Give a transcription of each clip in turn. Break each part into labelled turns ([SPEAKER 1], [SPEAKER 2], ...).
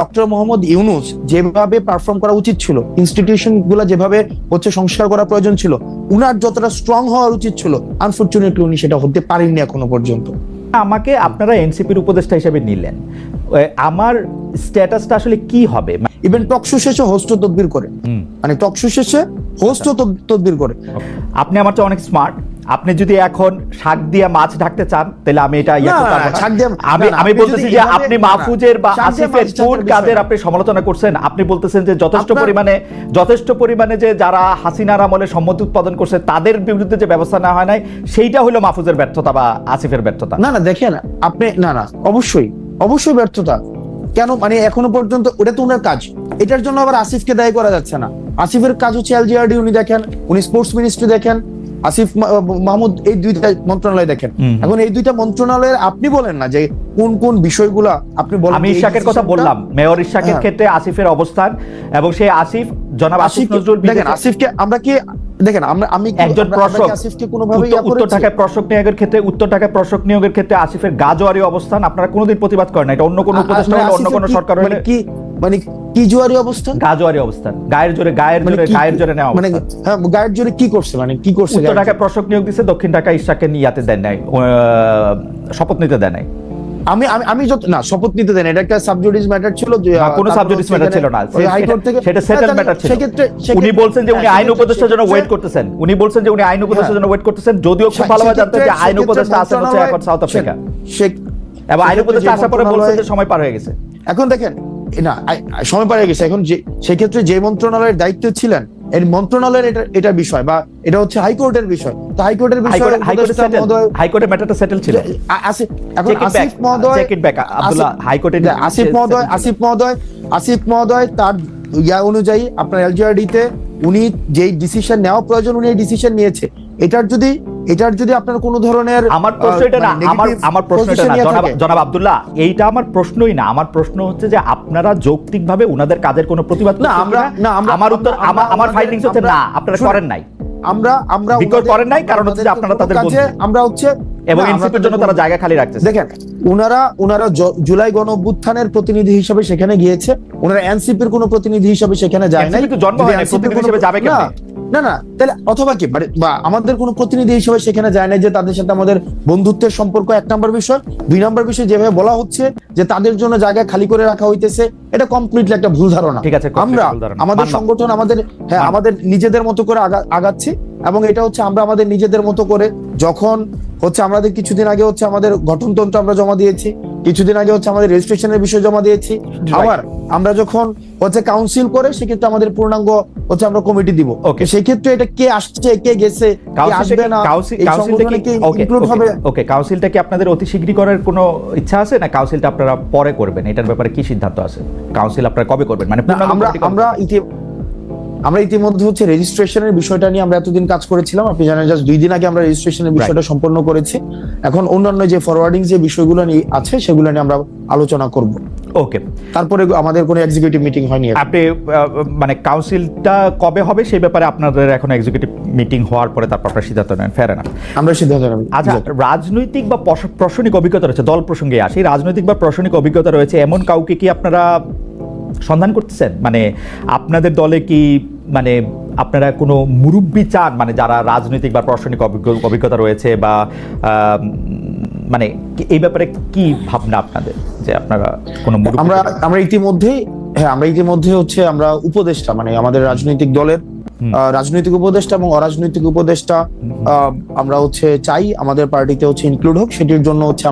[SPEAKER 1] Doctor Mohammad Yunus যেভাবে perform করা উচিত ছিল, ইনস্টিটিউশন গুলা যেভাবে সংস্কার করা প্রয়োজন ছিল, উনার যতটা স্ট্রং হওয়া উচিত ছিল, আনফরচুনেটলি উনি সেটা হতে পারেননি এখনো পর্যন্ত।
[SPEAKER 2] আমাকে আপনারা এনসিপির উপদেষ্টা হিসেবে নিলেন, আমার স্ট্যাটাসটা আসলে কি হবে?
[SPEAKER 1] ইভেন টকশো শেষে হোস্ট তদবির করে, মানে টকশো শেষে হোস্ট তদবির করে।
[SPEAKER 2] আপনি আমার চেয়ে অনেক স্মার্ট। আপনি যদি এখন শাক দিয়ে মাছ ঢাকতে চান তাহলে আমি এটা আমি বলতেছি যে আপনি মাহফুজের বা আসিফের কোন কাজের আপনি সমালোচনা করছেন? আপনি বলতেছেন যে যথেষ্ট পরিমাণে যে যারা হাসিনার আমলে সম্মতি উৎপাদন করছে তাদের বিরুদ্ধে যে ব্যবস্থা নেওয়া হয় নাই, সেইটা হলো মাহফুজের ব্যর্থতা বা আসিফের ব্যর্থতা।
[SPEAKER 1] না দেখেন আপনি, না অবশ্যই ব্যর্থতা। কেন? মানে এখনো পর্যন্ত ওটা তো ওনার কাজ, এটার জন্য আবার আসিফকে দায়ী করা যাচ্ছে না। আসিফের কাজ হচ্ছে এলজিআরডি উনি দেখেন, উনি স্পোর্টস মিনিস্ট্রি দেখেন, আসিফ মাহমুদ এই দুইটা মন্ত্রণালয় দেখেন। এখন এই দুইটা মন্ত্রণালয়ের আপনি বলেন না যে কোন কোন বিষয়গুলা আপনি বলেন।
[SPEAKER 2] আমি ইশাকের কথা বললাম, মেয়র ইশাকের ক্ষেত্রে আসিফের অবস্থান এবং সেই আসিফ জনাব আসিফ নজরুল
[SPEAKER 1] দেখেন, আসিফকে আমরা কি দেখেন, আমি
[SPEAKER 2] একজন প্রশাসক, আসিফকে কোনোভাবে উত্তর ঢাকায় প্রশাসক নিয়োগের ক্ষেত্রে আসিফের গাজোয়ারি অবস্থান আপনারা কোনোদিন প্রতিবাদ করেন না। এটা অন্য কোনো উপদেষ্টা হলে, অন্য কোনো সরকার হলে
[SPEAKER 1] কি মানে কি জোয়ারি অবস্থান,
[SPEAKER 2] গাজোয়ারি অবস্থান, গায়ের জোরে নেওয়া।
[SPEAKER 1] মানে হ্যাঁ, গায়ের জোরে কি করছে? মানে কি করছে?
[SPEAKER 2] উত্তর ঢাকায় প্রশাসক নিয়োগ দিচ্ছে, দক্ষিণ ঢাকায় ইশাককে নিয়াতে দেন নাই, শপথ নিতে দেন নাই।
[SPEAKER 1] আমি যত না শপথ নিতে দেন, এটা একটা সাবজুডিস ম্যাটার ছিল, যে
[SPEAKER 2] কোনো সাবজুডিস ম্যাটার ছিল না, হাইকোর্ট থেকে সেটা সেটেল ম্যাটার ছিল। উনি বলছেন যে উনি আইন উপদেষ্টার জন্য ওয়েট করতেছেন, যদিও খুব ভালোভাবে জানতেন যে আইন উপদেষ্টা আছেন হচ্ছে এখন সাউথ আফ্রিকা, এবং আইন উপদেষ্টা আসার পরে বলছেন যে সময় পার হয়ে গেছে।
[SPEAKER 1] এখন দেখেন না, সময় পার হয়ে গেছে। এখন যে সেক্ষেত্রে যে মন্ত্রণালয়ের দায়িত্ব ছিলেন, এই মন্ত্রণালয়ের এটা বিষয় বা এটা হচ্ছে হাইকোর্টের বিষয়, তো হাইকোর্টের বিষয়
[SPEAKER 2] হাইকোর্টের ম্যাটারটা সেটেল ছিল।
[SPEAKER 1] এখন আসিফ মহোদয়,
[SPEAKER 2] আব্দুল্লাহ হাইকোর্টের
[SPEAKER 1] আসিফ মহোদয় তার অনুযায়ী আপনার এলজিআরডি তে উনি যেই ডিসিশন নেওয়া প্রয়োজন উনি এই ডিসিশন নিয়েছে। এটার যদি আপনার কোনো ধরনের,
[SPEAKER 2] আমার প্রশ্ন এটা না, আমার প্রশ্ন এটা না জনাব আব্দুল্লাহ, এইটা আমার প্রশ্নই না। আমার প্রশ্ন হচ্ছে যে আপনারা যৌক্তিকভাবে উনাদের কাজের কোনো প্রতিবাদ
[SPEAKER 1] না,
[SPEAKER 2] আমার উত্তর, আমার ফাইন্ডিংস হচ্ছে না, আপনারা করেন নাই। আমরা বিকল্প করেন নাই, কারণ হচ্ছে যে আপনারা তাদের বন্ধু,
[SPEAKER 1] আমরা হচ্ছে
[SPEAKER 2] এবং এনসিপির জন্য তারা জায়গা খালি রাখতেছে।
[SPEAKER 1] দেখেন উনারা জুলাই গণ অভ্যুত্থানের প্রতিনিধি হিসেবে সেখানে গিয়েছে, উনারা এনসিপির কোনো প্রতিনিধি হিসেবে সেখানে যায় নাই।
[SPEAKER 2] কিন্তু জন্ম হয় না, প্রতিনিধি হিসেবে যাবে কেন?
[SPEAKER 1] না তাহলে অথবা কি বা আমাদের কোনো প্রতিনিধি হিসেবে সেখানে যায় না, যে তাদের সাথে আমাদের বন্ধুত্বের সম্পর্ক এক নম্বর বিষয়। 2 নম্বর বিষয় যেভাবে বলা হচ্ছে যে তাদের জন্য জায়গা খালি করে রাখা হইতেছে, এটা কমপ্লিটলি একটা ভুল ধারণা।
[SPEAKER 2] ঠিক আছে,
[SPEAKER 1] আমরা আমাদের সংগঠন আমাদের নিজেদের মতো করে আগাচ্ছি, এবং এটা হচ্ছে আমরা আমাদের নিজেদের মতো করে, যখন হচ্ছে আমাদের কিছুদিন আগে হচ্ছে আমাদের গঠনতন্ত্র আমরা জমা দিয়েছি, কিছুদিন আগে হচ্ছে আমাদের রেজিস্ট্রেশনের বিষয় জমা দিয়েছি, আবার আমরা যখন হচ্ছে কাউন্সিল করে সেক্ষেত্রে আমাদের পূর্ণাঙ্গ হচ্ছে আমরা কমিটি দিব। সেই ক্ষেত্রে এটা কে আসছে কে গেছে আসবে না,
[SPEAKER 2] কাউন্সিলটা কি আপনাদের অতি শীঘ্রই করার কোনো ইচ্ছা আছে, না কাউন্সিলটা আপনারা পরে করবেন? এটার ব্যাপারে কি সিদ্ধান্ত আছে? কাউন্সিল আপনারা কবে করবেন? মানে
[SPEAKER 1] আমরা ইতিমধ্যে হচ্ছে রেজিস্ট্রেশনের বিষয়টা নিয়ে আমরা এতদিন কাজ করেছিলাম, আপনি জানেন জাস্ট 2 দিন আগে আমরা রেজিস্ট্রেশনের বিষয়টা সম্পন্ন করেছি। এখন অন্যান্য যে ফরওয়ার্ডিং যে বিষয়গুলো নিয়ে আছে সেগুলো নিয়ে আমরা আলোচনা করব।
[SPEAKER 2] ওকে,
[SPEAKER 1] তারপরে আমাদের কোনো এক্সিকিউটিভ মিটিং হয়নি।
[SPEAKER 2] আপনি মানে কাউন্সিলটা কবে হবে সেই ব্যাপারে আপনাদের এখন এক্সিকিউটিভ মিটিং হওয়ার পরে তারপর আপনারা সিদ্ধান্ত নেন, ফের না?
[SPEAKER 1] আমরা সিদ্ধান্ত নেব।
[SPEAKER 2] আচ্ছা, রাজনৈতিক বা প্রশাসনিক অভিজ্ঞতা রয়েছে, দল প্রসঙ্গে আসি, রাজনৈতিক বা প্রশাসনিক অভিজ্ঞতা রয়েছে এমন কাউকে কি আপনারা সন্ধান করতেছেন? মানে আপনাদের দলে কি মানে আপনারা কোনো মুরব্বি চান, মানে যারা রাজনৈতিক বা প্রশাসনিক অভিজ্ঞতা রয়েছে, বা মানে এই ব্যাপারে কি ভাবনা আপনাদের, যে আপনারা কোনো
[SPEAKER 1] আমরা ইতিমধ্যে হচ্ছে আমরা উপদেষ্টা, মানে আমাদের রাজনৈতিক দলের রাজনৈতিক উপদেষ্টা এবং অরাজনৈতিক উপদেষ্টা আমরা হচ্ছে চাই আমাদের পার্টিতে হচ্ছে ইনক্লুড হোক। সেটির জন্য হচ্ছে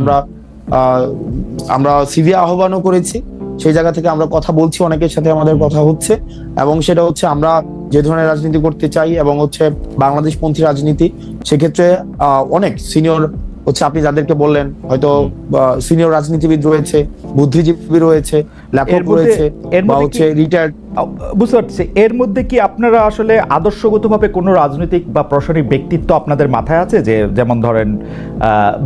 [SPEAKER 1] আমরা সিভি আহ্বানও করেছি, সেই জায়গা থেকে আমরা কথা বলছি, অনেকের সাথে আমাদের কথা হচ্ছে, এবং সেটা হচ্ছে আমরা যে ধরনের রাজনীতি করতে চাই এবং হচ্ছে বাংলাদেশপন্থী রাজনীতি, সেক্ষেত্রে অনেক সিনিয়র হচ্ছে আপনি যাদেরকে বললেন হয়তো সিনিয়র রাজনীতিবিদ রয়েছে, বুদ্ধিজীবী রয়েছে, লেখক রয়েছে, বা হচ্ছে রিটায়ার্ড,
[SPEAKER 2] বুঝতে পারছি। এর মধ্যে কি আপনারা আসলে আদর্শগতভাবে কোনো রাজনৈতিক বা প্রশাসনিক ব্যক্তিত্ব আপনাদের মাথায় আছে, যে যেমন ধরেন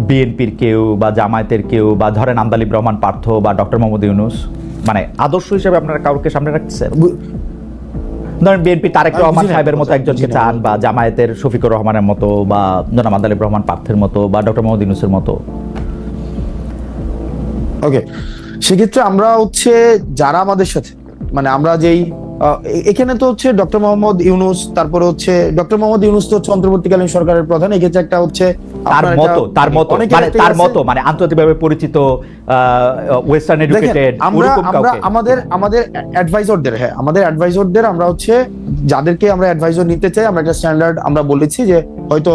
[SPEAKER 2] বিএনপির কেউ বা জামায়াতের কেউ, বা ধরেন আন্দালিব রহমান পার্থ বা ডক্টর মোহাম্মদ ইউনূস, মানে আদর্শ হিসেবে আপনারা কাউকে সামনে রাখছেন? ধরেন বিএনপি তারেক রহমান সাহেবের মতো একজনকে চান, বা জামায়াতের শফিকুর রহমানের মতো, বা জনাব আন্দালিব রহমান পার্থের মতো, বা ডক্টর মোহাম্মদ ইউনূসের মতো?
[SPEAKER 1] ওকে, সেক্ষেত্রে আমরা হচ্ছে যারা আমাদের সাথে মানে আমরা যেই এখানে তো হচ্ছে ডক্টর মোহাম্মদ ইউনূস, তারপরে হচ্ছে ডক্টর মোহাম্মদ ইউনূস তো হচ্ছে অন্তর্বর্তীকালীন সরকারের প্রধান। এক্ষেত্রে একটা হচ্ছে
[SPEAKER 2] তার মতো মানে আন্তর্জাতিকভাবে পরিচিত ওয়েস্টার্ন এডুকেটেড
[SPEAKER 1] আমাদের অ্যাডভাইজরদের আমরা হচ্ছে যাদেরকে আমরা অ্যাডভাইজর নিতে চাই, আমরা একটা স্ট্যান্ডার্ড আমরা বলেছি যে হয়তো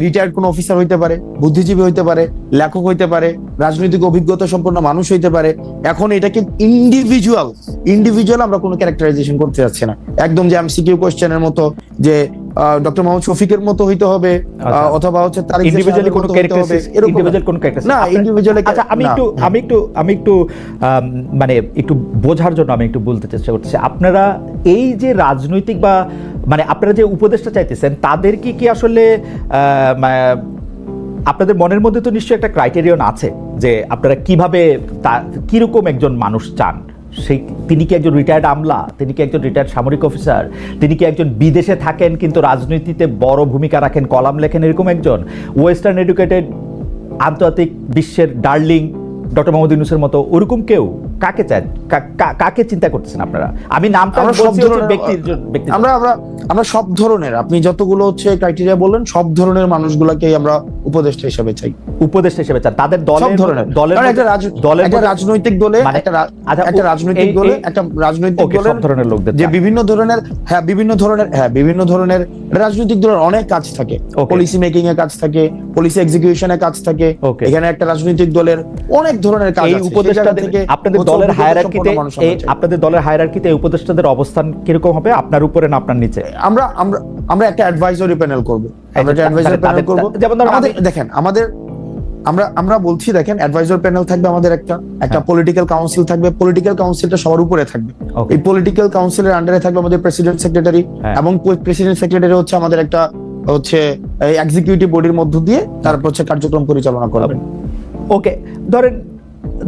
[SPEAKER 1] রিটায়ার্ড কোনো অফিসার হইতে পারে, বুদ্ধিজীবী হইতে পারে, লেখক হইতে পারে, রাজনৈতিক অভিজ্ঞতা সম্পন্ন মানুষ হইতে পারে। এখন এটাকে ইন্ডিভিজুয়াল আমরা কোনো ক্যারেক্টারাইজেশন করতে যাচ্ছি না, একদম যে এমসিকিউ কোশ্চেনের মতো যে ডক্টর মোহাম্মদ শফিকের মতো হইতে হবে অথবা হচ্ছে তার
[SPEAKER 2] ইন্ডিভিজুয়ালি কোনো ক্যারেক্টার না। ইন্ডিভিজুয়ালি আচ্ছা, আমি একটু মানে একটু বোঝার জন্য আমি একটু বলতে চেষ্টা করতেছি, আপনারা এই যে রাজনৈতিক বা মানে আপনারা যে উপদেষ্টা চাইতেছেন তাদের কি আসলে আপনাদের মনের মধ্যে তো নিশ্চয়ই একটা ক্রাইটেরিয়ন আছে যে আপনারা কিভাবে কিরকম একজন মানুষ চান? তিনি কি একজন রিটায়ার্ড আমলা, তিনি কি একজন রিটায়ার্ড সামরিক অফিসার, তিনি কি একজন বিদেশে থাকেন কিন্তু রাজনীতিতে বড় ভূমিকা রাখেন, কলাম লেখেন, এরকম একজন ওয়েস্টার্ন এডুকেটেড আন্তর্জাতিক বিশ্বের ডার্লিং ডক্টর মোহাম্মদ ইউনূসের মতো ওরকম কেউ? কাকে চান, কাকে চিন্তা করতেছেন আপনারা? আমি নামটা
[SPEAKER 1] আমরা সব ধরনের, আপনি যতগুলো হচ্ছে ক্রাইটেরিয়া বললেন সব ধরনের মানুষগুলোকেই আমরা উপদেষ্টা হিসেবে চাই।
[SPEAKER 2] উপদেষ্টা হিসেবে চান তাদের
[SPEAKER 1] একটা রাজনৈতিক দলে সব ধরনের লোকদের যে বিভিন্ন ধরনের রাজনৈতিক দলের অনেক কাজ থাকে, পলিসি মেকিং এর কাজ থাকে, পলিসি এক্সিকিউশনের কাজ থাকে। এখানে একটা রাজনৈতিক দলের অনেক ধরনের কাজ আছে।
[SPEAKER 2] আপনাদের দলের হায়ারার্কিতে এই উপদেষ্টাদের অবস্থান কিরকম হবে, আপনার উপরে না আপনার নিচে?
[SPEAKER 1] আমরা একটা অ্যাডভাইজরি প্যানেল করব। যেমন দেখেন আমরা বলছি, দেখেন অ্যাডভাইজর প্যানেল থাকবে, আমাদের একটা পলিটিক্যাল কাউন্সিল থাকবে। পলিটিক্যাল কাউন্সিলটা সবার উপরে থাকবে। এই পলিটিক্যাল কাউন্সিলের আন্ডারে থাকবে আমাদের প্রেসিডেন্ট সেক্রেটারি, এবং প্রেসিডেন্ট সেক্রেটারি হচ্ছে আমাদের একটা হচ্ছে এক্সিকিউটিভ বডির মধ্য দিয়ে তারপর হচ্ছে কার্যক্রম পরিচালনা করবেন।
[SPEAKER 2] ওকে,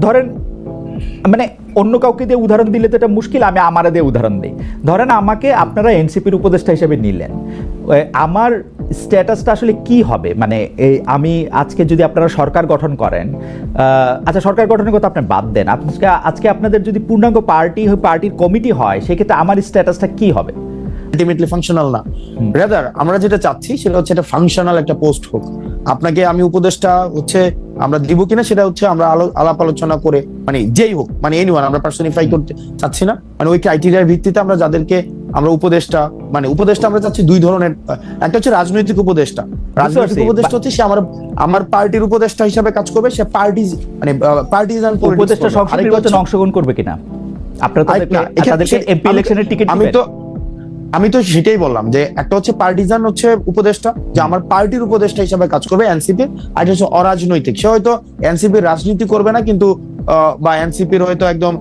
[SPEAKER 2] ধরেন মানে অন্য কাউকে দিয়ে উদাহরণ দিলে তো এটা মুশকিল, আমি আমারে দিয়ে উদাহরণ দিই। ধরেন আমাকে আপনারা এনসিপির উপদেষ্টা হিসেবে নিলেন, আমার স্ট্যাটাসটা আসলে কি হবে? মানে আমি আজকে যদি আপনারা সরকার গঠন করেন, আচ্ছা সরকার গঠনের কথা আপনি বাদ দেন, আজকে আপনাদের যদি পূর্ণাঙ্গ পার্টির কমিটি হয়, সেক্ষেত্রে আমার স্ট্যাটাসটা কি হবে?
[SPEAKER 1] আলটিমেটলি ফাংশনাল না, রাদার আমরা যেটা চাচ্ছি সেটা হচ্ছে একটা ফাংশনাল একটা পোস্ট হোক। আপনাকে আমি উপদেষ্টা হচ্ছে আমরা দিব কিনা সেটা হচ্ছে আমরা আলাপ আলোচনা করে, মানে যেই হোক, মানে এনিওয়ান, আমরা পার্সনিফাই করতে চাচ্ছি না। মানে ওই ক্রাইটেরিয়ার ভিত্তিতে আমরা যাদেরকে আমরা উপদেষ্টা আমরা চাচ্ছি দুই ধরনের। একটা হচ্ছে রাজনৈতিক উপদেষ্টা হচ্ছে সে আমার পার্টির উপদেষ্টা হিসাবে কাজ করবে, সে পার্টিজান
[SPEAKER 2] উপদেষ্টা সংসদ নির্বাচনে অংশগ্রহণ করবে কিনা, আপনারা তাদেরকে এমপি ইলেকশনের টিকিট দিবেন?
[SPEAKER 1] আমি তো সেটাই বললাম যে একটা হচ্ছে পার্টিজান হচ্ছে উপদেষ্টা, যে আমার পার্টির উপদেষ্টা হিসেবে কাজ করবে এনসিপি, আর হচ্ছে অরাজনৈতিক, সে হয়তো এনসিপির রাজনীতি করবে না কিন্তু বা এনসিপির হয়তো একদম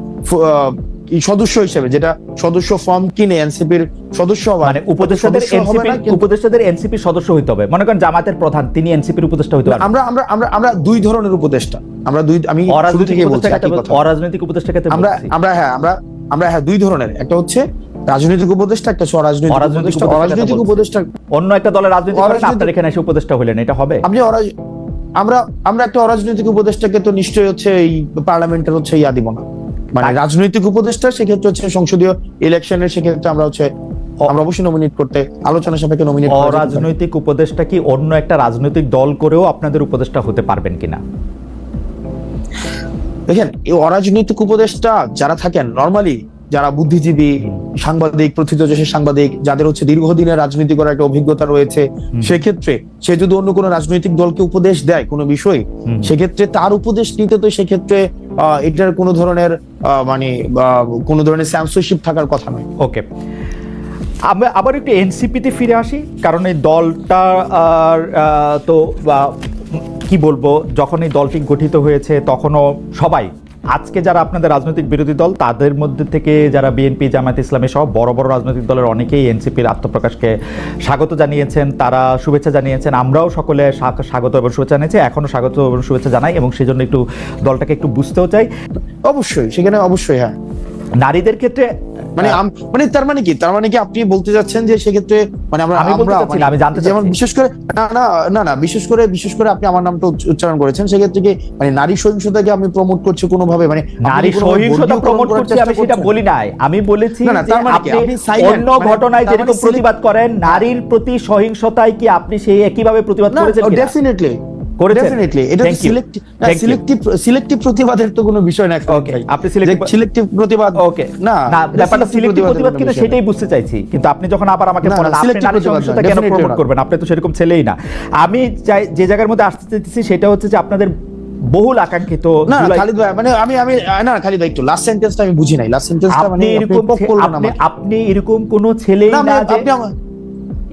[SPEAKER 1] সদস্য হিসেবে, যেটা সদস্য ফর্ম কিনে এনসিপির সদস্য,
[SPEAKER 2] মানে উপদেষ্টাদের এনসিপির সদস্য হইতে হবে। মনে করেন জামাতের প্রধান, তিনি এনসিপির উপদেষ্টা হইতে পারবেন।
[SPEAKER 1] আমরা দুই ধরনের উপদেষ্টা, আমি শুরু থেকে বলছি
[SPEAKER 2] অরাজনৈতিক উপদেষ্টা ক্ষেত্রে
[SPEAKER 1] আমরা দুই ধরনের, একটা হচ্ছে রাজনৈতিক উপদেষ্টা, একটা অরাজনৈতিক উপদেষ্টা।
[SPEAKER 2] অন্য একটা দলের রাজনীতি করেন, আপনার এখানে এসে উপদেষ্টা হলেন, এটা হবে?
[SPEAKER 1] আমরা একটা অরাজনৈতিক উপদেষ্টাকে তো নিশ্চয়ই হচ্ছে এই পার্লামেন্টের হচ্ছে দিব না, মানে রাজনৈতিক উপদেষ্টা সেক্ষেত্রে হচ্ছে সংসদীয় ইলেকশনের, সেক্ষেত্রে আমরা অবশ্যই নমিনেট করতে আলোচনা সাপেক্ষে নমিনেট।
[SPEAKER 2] অরাজনৈতিক উপদেষ্টা কি অন্য একটা রাজনৈতিক দল করেও আপনাদের উপদেষ্টা হতে পারবেন কিনা?
[SPEAKER 1] দেখেন, এই অরাজনৈতিক উপদেষ্টা যারা থাকেন নরমালি, যারা বুদ্ধিজীবী, সাংবাদিক, প্রথিতযশের সাংবাদিক, যাদের হচ্ছে দীর্ঘদিনের রাজনীতি করার একটা অভিজ্ঞতা রয়েছে, সেক্ষেত্রে সে যদি অন্য কোনো রাজনৈতিক দলকে উপদেশ দেয় কোনো বিষয়ে, সেক্ষেত্রে তার উপদেশ নিতে তো সেক্ষেত্রে এটার কোনো ধরনের মানে কোনো ধরনের সেন্সরশিপ থাকার কথা নয়।
[SPEAKER 2] ওকে, আমরা আবার একটু এনসিপিতে ফিরে আসি, কারণ এই দলটা তো কি বলবো, যখন এই দলটি গঠিত হয়েছে তখনও সবাই, আজকে যারা আপনাদের রাজনৈতিক বিরোধী দল তাদের মধ্যে থেকে যারা বিএনপি, জামায়াত ইসলামী সহ বড় বড় রাজনৈতিক দলের অনেকেই এনসিপির আত্মপ্রকাশকে স্বাগত জানিয়েছেন, তারা শুভেচ্ছা জানিয়েছেন, আমরাও সকলে স্বাগত এবং শুভেচ্ছা জানিয়েছি, এখনো স্বাগত এবং শুভেচ্ছা জানাই, এবং সেই জন্য একটু দলটাকে একটু বুঝতেও চাই।
[SPEAKER 1] অবশ্যই সেখানে অবশ্যই হ্যাঁ,
[SPEAKER 2] নারীদের ক্ষেত্রে
[SPEAKER 1] মানে মানে তার মানে কি আপনি বলতে যাচ্ছেন যে সেক্ষেত্রে মানে
[SPEAKER 2] আমি বলতে চাচ্ছি না, আমি জানতে
[SPEAKER 1] যেমন
[SPEAKER 2] চাচ্ছি।
[SPEAKER 1] বিশেষ করে না বিশেষ করে আপনি আমার নামটা উচ্চারণ করেছেন, সেক্ষেত্রে কি মানে নারী সহিংসতাকে আমি প্রমোট করছি কোনোভাবে, মানে
[SPEAKER 2] নারী সহিংসতা প্রমোট করছি আমি সেটা বলি নাই, আমি বলেছি
[SPEAKER 1] না,
[SPEAKER 2] যে
[SPEAKER 1] তার মানে কি?
[SPEAKER 2] আপনি
[SPEAKER 1] আপনি silent,
[SPEAKER 2] অন্য
[SPEAKER 1] মানে
[SPEAKER 2] ঘটনায়
[SPEAKER 1] তার মানে
[SPEAKER 2] যেরকম প্রতিবাদ করেন নারীর প্রতি সহিংসতায় কি আপনি সেই একইভাবে প্রতিবাদ করেছেন কিনা?
[SPEAKER 1] ডেফিনেটলি
[SPEAKER 2] করেছেন?
[SPEAKER 1] ডেফিনেটলি এটা
[SPEAKER 2] Thank you.
[SPEAKER 1] সিলেক্টিভ প্রতিবাদের তো কোনো বিষয় না।
[SPEAKER 2] ওকে, আপনি
[SPEAKER 1] সিলেক্টিভ প্রতিবাদ
[SPEAKER 2] ওকে
[SPEAKER 1] না,
[SPEAKER 2] না, ব্যাপারটা
[SPEAKER 1] selective
[SPEAKER 2] সিলেক্টিভ প্রতিবাদ কিনা
[SPEAKER 1] কোনো বিষয়
[SPEAKER 2] সেটাই বুঝতে চাইছি, কিন্তু আপনি যখন আবার আমাকে
[SPEAKER 1] না,
[SPEAKER 2] বলেন
[SPEAKER 1] না,
[SPEAKER 2] আপনি
[SPEAKER 1] selective
[SPEAKER 2] নারী
[SPEAKER 1] প্রতিবাদ
[SPEAKER 2] সহিংসতা
[SPEAKER 1] না,
[SPEAKER 2] কেন
[SPEAKER 1] definitely
[SPEAKER 2] প্রমোট
[SPEAKER 1] not।
[SPEAKER 2] করবেন, আপনি তো সেরকম ছেলেই না। আমি চাই যে জায়গার মধ্যে আসতে চাইতেছি সেটা হচ্ছে যে আপনাদের বহুল আকাঙ্ক্ষিত
[SPEAKER 1] না
[SPEAKER 2] জুলাই-
[SPEAKER 1] খালিদ ভাই, মানে আমি না খালিদ ভাই একটু লাস্ট সেন্টেন্সটা আমি বুঝি নাই, লাস্ট সেন্টেন্সটা মানে
[SPEAKER 2] আপনি এরকম
[SPEAKER 1] পক করলেন আমাকে।
[SPEAKER 2] আপনি এরকম কোন ছেলেই
[SPEAKER 1] না
[SPEAKER 2] না যে
[SPEAKER 1] আপনি আমার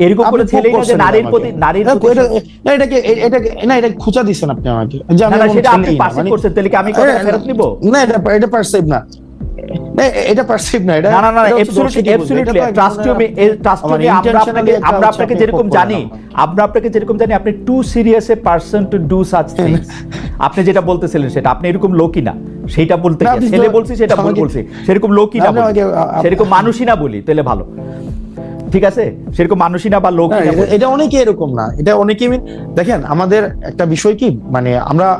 [SPEAKER 2] এরকম কোন
[SPEAKER 1] আপনি
[SPEAKER 2] ছেলেই না যে
[SPEAKER 1] করছেন
[SPEAKER 2] নারীর
[SPEAKER 1] আমাকে।
[SPEAKER 2] প্রতি নারীর
[SPEAKER 1] না,
[SPEAKER 2] প্রতি
[SPEAKER 1] না এটা খুঁচা দিচ্ছেন আপনি আমাকে যে
[SPEAKER 2] না
[SPEAKER 1] আমি
[SPEAKER 2] না
[SPEAKER 1] এমন
[SPEAKER 2] সেটা আপনি
[SPEAKER 1] ছেলেই না,
[SPEAKER 2] পার্সিভ
[SPEAKER 1] মানে-
[SPEAKER 2] করছেন, তাহলে কি আমি কথা ফেরত নিব?
[SPEAKER 1] না এটা পারসিভ না, এটা পারসিভ না, এটা
[SPEAKER 2] না না না
[SPEAKER 1] এটা হচ্ছে
[SPEAKER 2] অ্যাবসলিউটলি
[SPEAKER 1] দর্শকই বুঝবে। এটা
[SPEAKER 2] অ্যাবসলিউটলি
[SPEAKER 1] তো
[SPEAKER 2] trust you me, trust you
[SPEAKER 1] মানে
[SPEAKER 2] মি, আমরা
[SPEAKER 1] intentionally একটা
[SPEAKER 2] আপনাকে
[SPEAKER 1] হচ্ছে আপনি
[SPEAKER 2] যেরকম
[SPEAKER 1] poke
[SPEAKER 2] জানি,
[SPEAKER 1] করলেন
[SPEAKER 2] আমরা আপনাকে যেরকম জানি আপনি too serious a person to do such things. আপনি যেটা বলতেছিলেন সেটা আপনি এরকম লোকই না, সেটা বলতে
[SPEAKER 1] না,
[SPEAKER 2] গিয়ে
[SPEAKER 1] আপনি
[SPEAKER 2] ছেলে
[SPEAKER 1] তো-
[SPEAKER 2] বলছি সেটা ভুল
[SPEAKER 1] আমাকে-
[SPEAKER 2] বলছি, সেরকম লোকই না
[SPEAKER 1] আপনি
[SPEAKER 2] বলি,
[SPEAKER 1] আমাকে-
[SPEAKER 2] সেরকম মানুষই না বলি, তাহলে ভালো, ঠিক আছে? সেরকম মানুষই না বা
[SPEAKER 1] না,
[SPEAKER 2] লোকই না বলি।
[SPEAKER 1] এটা অনেকে এরকম না, এটা অনেকে দেখেন আমাদের একটা বিষয় কি মানে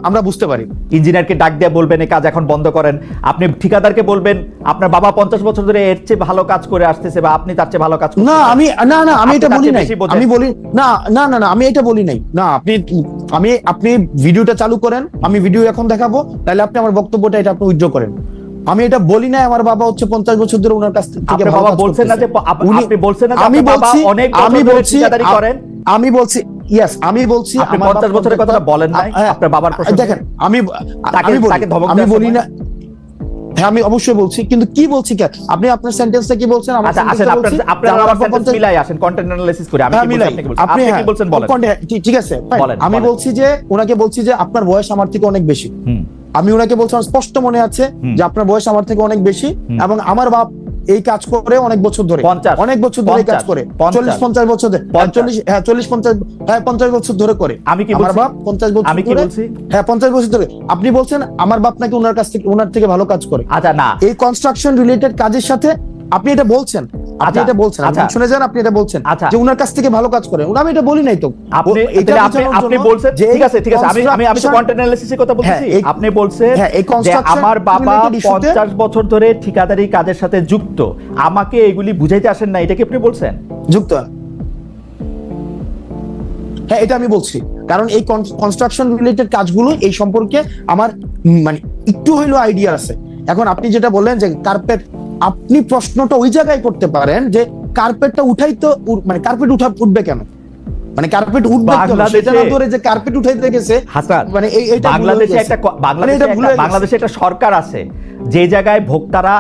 [SPEAKER 1] আমরা বুঝতে পারি।
[SPEAKER 2] ইঞ্জিনিয়ারকে ডাক দিয়ে বলবেন এই কাজ এখন বন্ধ করেন, আপনি ঠিকাদারকে বলবেন আপনার বাবা 50 বছর ধরে এর চেয়ে ভালো কাজ করে আসতেছে বা আপনি তার চেয়ে ভালো কাজ করতেছেন।
[SPEAKER 1] না আমি
[SPEAKER 2] আপনি
[SPEAKER 1] এটা
[SPEAKER 2] তার
[SPEAKER 1] বলি
[SPEAKER 2] চেয়ে
[SPEAKER 1] নাই,
[SPEAKER 2] বেশি বোঝেন।
[SPEAKER 1] আমি বলি না আমি এটা বলি নাই। না আপনি ভিডিওটা চালু করেন, আমি ভিডিও এখন দেখাবো, তাহলে আপনি আমার বক্তব্যটা এটা আপনি উইথড্র করেন। আমি এটা বলি না আমার বাবা হচ্ছে 50 বছর ধরে ওনার কাছ থেকে
[SPEAKER 2] আপনার
[SPEAKER 1] ভালো
[SPEAKER 2] বাবা
[SPEAKER 1] কাজ
[SPEAKER 2] বলছেন না যে
[SPEAKER 1] করতেছে।
[SPEAKER 2] আপনি বলছেন না যে
[SPEAKER 1] আমি
[SPEAKER 2] আপনার বাবা
[SPEAKER 1] বলছি
[SPEAKER 2] অনেক বছর ধরে ঠিকাদারি করেন?
[SPEAKER 1] আমি বলছি ইয়েস, আমি বলছি
[SPEAKER 2] আপনি
[SPEAKER 1] আমার
[SPEAKER 2] 50 বছরের কথাটা বলেন নাই
[SPEAKER 1] হ্যাঁ,
[SPEAKER 2] আপনার বাবার প্রসঙ্গে?
[SPEAKER 1] দেখেন আমি
[SPEAKER 2] তাকে
[SPEAKER 1] বলি,
[SPEAKER 2] ধমক
[SPEAKER 1] আমি
[SPEAKER 2] দেওয়ার
[SPEAKER 1] বলি
[SPEAKER 2] সময়?
[SPEAKER 1] না, হ্যাঁ আমি অবশ্যই বলছি, কিন্তু কি বলছি কেন আপনি আপনার সেন্টেন্সটা কি বলছেন? আমার
[SPEAKER 2] আচ্ছা আসেন
[SPEAKER 1] sentence-টা বলছি
[SPEAKER 2] আপনার
[SPEAKER 1] যে আমার
[SPEAKER 2] আমার
[SPEAKER 1] বাবা
[SPEAKER 2] সেন্টেন্স
[SPEAKER 1] 50
[SPEAKER 2] মিলাই আসেন, কন্টেন্ট অ্যানালাইসিস করে আমি
[SPEAKER 1] হ্যাঁ,
[SPEAKER 2] কি বলছি
[SPEAKER 1] মিলাই।
[SPEAKER 2] আপনি কি বলছেন, আপনি কি বলছেন বলেন।
[SPEAKER 1] ঠিক আছে fine।
[SPEAKER 2] বলেন,
[SPEAKER 1] আমি
[SPEAKER 2] বলেন।
[SPEAKER 1] বলছি যে ওনাকে বলছি যে আপনার বয়স আমার থেকে অনেক বেশি।
[SPEAKER 2] হুম।
[SPEAKER 1] আমি ওনাকে বলছি আমার স্পষ্ট মনে আছে যে আপনার বয়স আমার থেকে অনেক বেশি, এবং আমার বাপ এই কাজ করে অনেক বছর ধরে,
[SPEAKER 2] 50
[SPEAKER 1] অনেক বছর ধরে এই কাজ করে, 40-50 বছর ধরে, 40-50 বছর ধরে করে।
[SPEAKER 2] আমি কি
[SPEAKER 1] আমার
[SPEAKER 2] বলছি?
[SPEAKER 1] বাপ 50 বছর
[SPEAKER 2] আমি কি
[SPEAKER 1] ধরে,
[SPEAKER 2] বলছি?
[SPEAKER 1] হ্যাঁ 50 বছর ধরে। আপনি বলছেন আমার বাপ নাকি ওনার থেকে ভালো কাজ করে।
[SPEAKER 2] আচ্ছা না
[SPEAKER 1] এই কনস্ট্রাকশন রিলেটেড কাজের সাথে আপনি এটা বলছেন, আপনি
[SPEAKER 2] আচ্ছা,
[SPEAKER 1] এটা বলছেন, আপনি
[SPEAKER 2] আচ্ছা।
[SPEAKER 1] শুনে যান, আপনি এটা বলছেন
[SPEAKER 2] আচ্ছা।
[SPEAKER 1] যে ওনার কাছ থেকে ভালো কাজ করে। আমি এটা বলি নাই তো।
[SPEAKER 2] আপনি
[SPEAKER 1] এটা
[SPEAKER 2] তাহলে আপনি
[SPEAKER 1] বোঝানোর
[SPEAKER 2] আপনি
[SPEAKER 1] জন্য
[SPEAKER 2] বলছেন
[SPEAKER 1] যে
[SPEAKER 2] ঠিক আছে আমি তো
[SPEAKER 1] construction-
[SPEAKER 2] কন্টেন্ট অ্যানালিসিসের কথা বলতেছি।
[SPEAKER 1] হ্যাঁ, এই-
[SPEAKER 2] আপনি বলছেন
[SPEAKER 1] হ্যাঁ, এই
[SPEAKER 2] যে
[SPEAKER 1] construction
[SPEAKER 2] আমার বাবা
[SPEAKER 1] related issue-তে
[SPEAKER 2] 50 বছর ধরে ঠিকাদারি কাজের সাথে যুক্ত, আমাকে এগুলি বুঝাইতে আসেন না, এটা কি আপনি বলছেন?
[SPEAKER 1] যুক্ত, হ্যাঁ এটা আমি বলছি, কারণ এই কনস্ট্রাকশন রিলেটেড কাজগুলো এই সম্পর্কে আমার মানে একটু হইলেও আইডিয়া আছে। এখন আপনি যেটা বললেন যে কার্পেট, আপনি প্রশ্নটা ওই জায়গায় করতে পারেন যে কার্পেটটা মানে কার্পেট উঠবে কেন, মানে কার্পেট উঠবে কেন, সেটা না ধরে যে কার্পেট উঠাইতে গেছে
[SPEAKER 2] হাসান,
[SPEAKER 1] মানে এইটা
[SPEAKER 2] বাংলাদেশে একটা বাংলাদেশে একটা সরকার আছে যে জায়গায় ভোক্তারা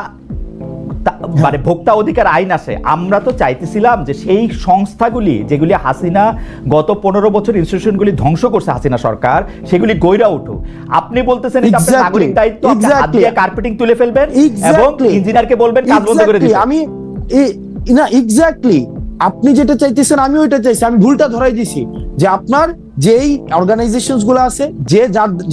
[SPEAKER 2] মানে ভোক্তা অধিকার আইন আছে। আমরা তো চাইতেছিলাম যে সেই সংস্থাগুলি যেগুলি হাসিনা গত 15 বছর ইনস্টিটিউশনগুলি ধ্বংস করছে হাসিনা সরকার, সেগুলি গইরা উঠুক। আপনি বলতেছেন এটা আপনার নাগরিক দায়িত্ব, আপনি হাত দিয়ে কার্পেটিং তুলে ফেলবেন এবং ইঞ্জিনিয়ারকে বলবেন কাজ বন্ধ করে দিতে।
[SPEAKER 1] আমি না এক্স্যাক্টলি আপনি যেটা চাইতেছেন আমি ওইটা চাইছি। আমি ভুলটা ধরাই দিছি যে আপনার যেই অর্গানাইজেশনস গুলো আছে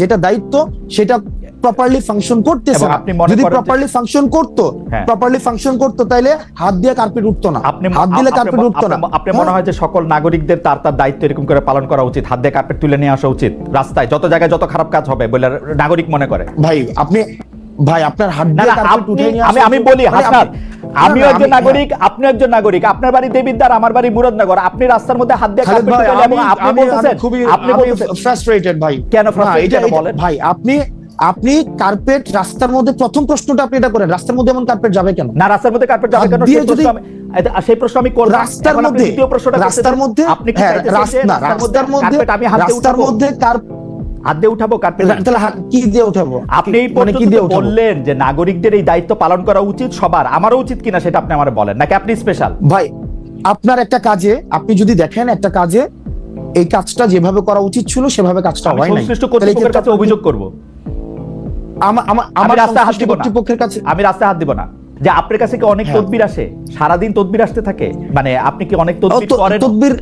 [SPEAKER 1] যেটা দায়িত্ব সেটা প্রপারলি ফাংশন করতেছে না। যদি প্রপারলি ফাংশন করতো তাহলে হাত দিয়ে কার্পেট উঠতো না, হাত দিলে কার্পেট উঠতো না।
[SPEAKER 2] আপনি মনে হয় যে সকল নাগরিকদের তার তার দায়িত্ব এরকম করে পালন করা উচিত, হাত দিয়ে কার্পেট তুলে নিয়ে আসা উচিত রাস্তায় যত জায়গায় যত খারাপ কাজ হবে বলে নাগরিক মনে করে?
[SPEAKER 1] ভাই আপনার হাত দিয়ে কার্পেট উঠে নিয়ে আসা,
[SPEAKER 2] আমি বলি হাসান, আমিও একজন নাগরিক, আপনিও একজন নাগরিক, আপনার বাড়ি দেবিদ্বার, আমার বাড়ি মুরাদনগর, আপনি রাস্তার মধ্যে হাত দিয়ে কার্পেট তুলে আপনি বলতেছেন
[SPEAKER 1] আপনি ফ্রাস্ট্রেটেড ভাই।
[SPEAKER 2] কেন ফ্রাস্ট্রেটেড বলেন
[SPEAKER 1] ভাই? আপনি কার্পেট রাস্তার মধ্যে, প্রথম প্রশ্নটা আপনি এটা করেন, রাস্তার মধ্যে এমন কার্পেট যাবে কেন?
[SPEAKER 2] না রাস্তার মধ্যে কার্পেট যাবে কেন সেই প্রশ্ন আমি করব।
[SPEAKER 1] রাস্তার মধ্যে, রাস্তার মধ্যে,
[SPEAKER 2] আপনি কি চাইতেছেন যে রাস্তার মধ্যে আমি হাত দিয়ে
[SPEAKER 1] রাস্তার মধ্যে
[SPEAKER 2] হাত দিয়ে উঠাবো কার্পেট?
[SPEAKER 1] তাহলে কি দিয়ে উঠাবো?
[SPEAKER 2] আপনি এই পর্যন্ত বললেন যে নাগরিকদের এই দায়িত্ব পালন করা উচিত সবার, আমারও উচিত কিনা সেটা আপনি আমারে বলেন, নাকি আপনি স্পেশাল?
[SPEAKER 1] ভাই আপনার একটা কাজে আপনি যদি দেখেন একটা কাজে এই কাজটা যেভাবে করা উচিত ছিল সেভাবে কাজটা হয় নাই,
[SPEAKER 2] সংশ্লিষ্ট কর্তৃপক্ষের কাছে অভিযোগ করব।
[SPEAKER 1] আমার রাস্তায় হাত দিব না, কর্তৃপক্ষের কাছে
[SPEAKER 2] আমি রাস্তায় হাত দিব না। যে আপনার কাছে কি অনেক তদবির আসে, সারাদিন তদবির আসতে থাকে, মানে আপনি কি অনেক তদবির করেন?
[SPEAKER 1] তদবির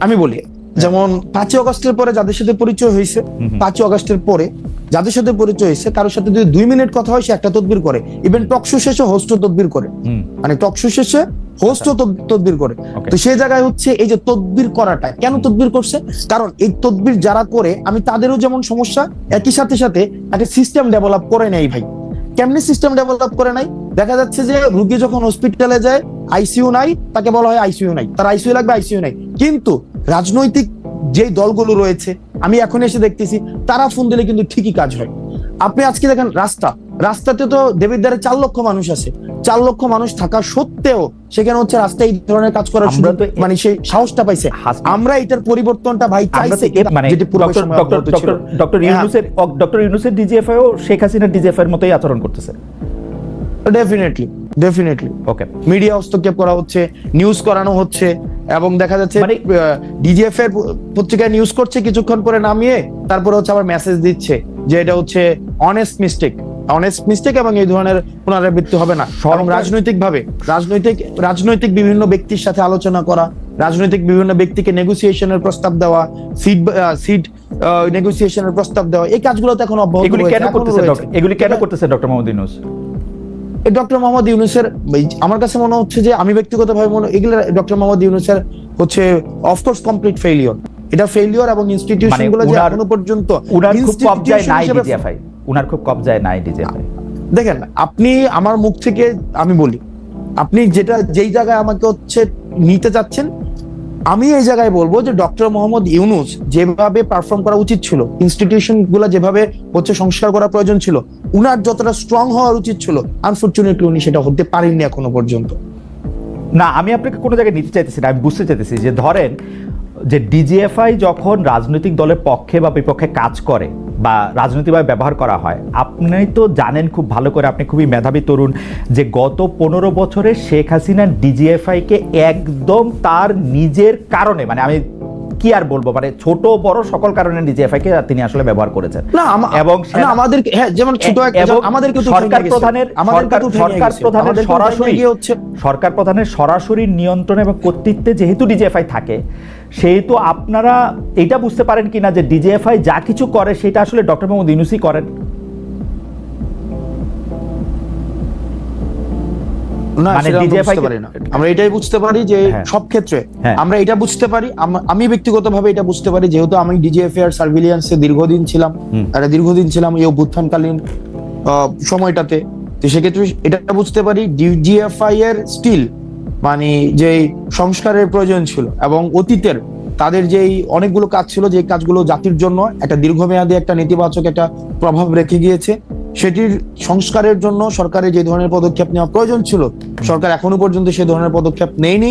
[SPEAKER 1] আমি বলি যেমন 5ই অগস্টের পরে যাদের সাথে পরিচয় হয়েছে, 5ই অগস্টের পরে যাদের সাথে পরিচয় হয়েছে, কারোর সাথে যদি 2 মিনিট কথা হয় সে একটা তদবির করে, ইভেন টকশো শেষে হোস্ট তদবির করে, মানে টকশো শেষে হোস্ট তদবির করে। তো সেই জায়গায় হচ্ছে এই যে তদবির করাটা, কেন তদবির করছে? কারণ এই তদবির যারা করে আমি তাদেরও যেমন সমস্যা, একই সাথে সাথে একটা সিস্টেম ডেভেলপ করে নেই ভাই। কেমনি সিস্টেম ডেভেলপ করে নাই? দেখা যাচ্ছে যে রোগী যখন হসপিটালে যায় আইসিইউ নাই, তাকে বলা হয় আইসিইউ নাই, তার আইসিইউ লাগবে, আইসিইউ নাই। কিন্তু রাজনৈতিক যে দলগুলো রয়েছে আমি এখন এসে দেখতেছি তারা ফোন দিলে কিন্তু ঠিকই কাজ হয়। আপনি আজকে দেখেন রাস্তাতে তো দেবিদ্বারে 4 লক্ষ মানুষ আছে, 4 লক্ষ মানুষ থাকা সত্ত্বেও সেখানে হচ্ছে রাস্তায় এই ধরনের কাজ করার মানে সেই সাহসটা পাইছে। আমরা এটার পরিবর্তনটা ভাই চাইছি,
[SPEAKER 2] মানে ডক্টর ইউনূসের ডিজিএফআই ও শেখ হাসিনার ডিজিএফআই এর মতোই আচরণ করতেছে।
[SPEAKER 1] ডেফিনেটলি ওকে, মিডিয়া হস্তক্ষেপ করা হচ্ছে, নিউজ করানো হচ্ছে, এবং দেখা যাচ্ছে ডিজিএফ এর পত্রিকায় নিউজ করছে, কিছুক্ষণ পরে নামিয়ে তারপরে হচ্ছে আবার মেসেজ দিচ্ছে যে এটা হচ্ছে অনেস্ট মিস্টেক এবং এই ধরনের পুনরাবৃত্তি হবে না। এবং রাজনৈতিক বিভিন্ন ব্যক্তির সাথে আলোচনা করা, রাজনৈতিক বিভিন্ন ব্যক্তিকে নেগোসিয়েশনের প্রস্তাব দেওয়া, সিট নেগোসিয়েশনের প্রস্তাব দেওয়া, এই কাজগুলো তো এখন অব্যাহত রয়েছে।
[SPEAKER 2] এগুলি কেন করতেছে ডক্টর মোহাম্মদ ইউনূস?
[SPEAKER 1] ডক্টর মোহাম্মদ ইউনূসের আমার কাছে মনে হচ্ছে যে, আমি ব্যক্তিগতভাবে এগুলো ডক্টর মোহাম্মদ ইউনূসের হচ্ছে অফকোর্স কমপ্লিট ফেইলিওর, এটা ফেইলিওর, এবং ইনস্টিটিউশনগুলো যে এখনো পর্যন্ত
[SPEAKER 2] উনার খুব কবজায় নাই ডিজিএফআই।
[SPEAKER 1] দেখেন, আপনি আমার মুখ থেকে আমি বলি, আপনি যেই জায়গায় আমাকে হচ্ছে নিতে চাচ্ছেন, আমি এই জায়গায় বলবো যে ডক্টর মোহাম্মদ ইউনূস যেভাবে পারফর্ম করা উচিত ছিল, ইনস্টিটিউশন গুলা যেভাবে হচ্ছে সংস্কার করা প্রয়োজন ছিল, উনার যতটা স্ট্রং হওয়া উচিত ছিল, আনফরচুনেটলি উনি সেটা হতে পারেননি এখনো পর্যন্ত।
[SPEAKER 2] না, আমি আপনাকে কোনো জায়গায় নিতে চাইতেছি না, আমি বুঝতে চাইতেছি যে ধরেন যে ডিজিএফআই যখন রাজনৈতিক দলের পক্ষে বা বিপক্ষে কাজ করে বা রাজনৈতিকভাবে ব্যবহার করা হয়, আপনি তো জানেন খুব ভালো করে, আপনি খুবই মেধাবী তরুণ, যে গত 15 বছরে শেখ হাসিনা ডিজিএফআইকে একদম তার নিজের কারণে, মানে আমি কি আর বলবো, মানে ছোট বড় সকল কারণে ডিজিএফআইকে তিনি আসলে ব্যবহার করেছেন। এবং
[SPEAKER 1] আমাদের যেমন ছোট আমাদেরকে
[SPEAKER 2] সরকার প্রধানের সরাসরি নিয়ন্ত্রণ এবং কর্তৃত্বে যেহেতু ডিজিএফআই থাকে, সেহেতু আপনারা এটা বুঝতে পারেন কিনা যে ডিজিএফআই যা কিছু করে সেটা আসলে ডক্টর মোহাম্মদ ইউনূসই করেন?
[SPEAKER 1] আমরা এটাই বুঝতে পারি যে সব ক্ষেত্রে আমরা এটা বুঝতে পারি, আমি ব্যক্তিগতভাবে এটা বুঝতে পারি, যেহেতু আমি ডিজিএফআই এর সার্ভিলিয়েন্সে দীর্ঘদিন ছিলাম এই অভ্যুত্থানকালীন সময়টাতে। তো সেক্ষেত্রে এটা বুঝতে পারি ডিজিএফআই এর স্টিল মানে যে সংস্কারের প্রয়োজন ছিল, এবং অতীতের তাদের যেই অনেকগুলো কাজ ছিল, যে কাজগুলো জাতির জন্য একটা দীর্ঘমেয়াদী একটা নেতিবাচক একটা প্রভাব রেখে গিয়েছে, সেটির সংস্কারের জন্য সরকারের যে ধরনের পদক্ষেপ নেওয়া প্রয়োজন ছিল, সরকার এখনো পর্যন্ত সে ধরনের পদক্ষেপ নেয়নি।